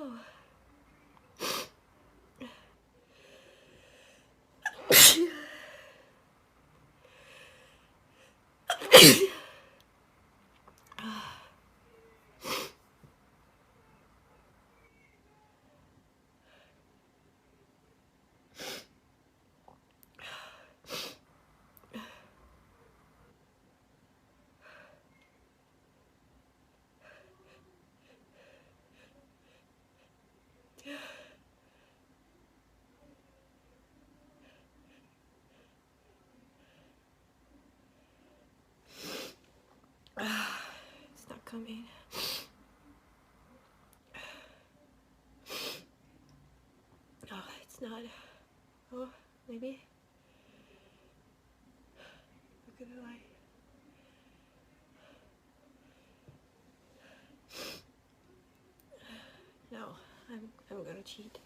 Oh. It's not coming. Oh, it's not. Oh, maybe. Look at the light. No, I'm gonna cheat.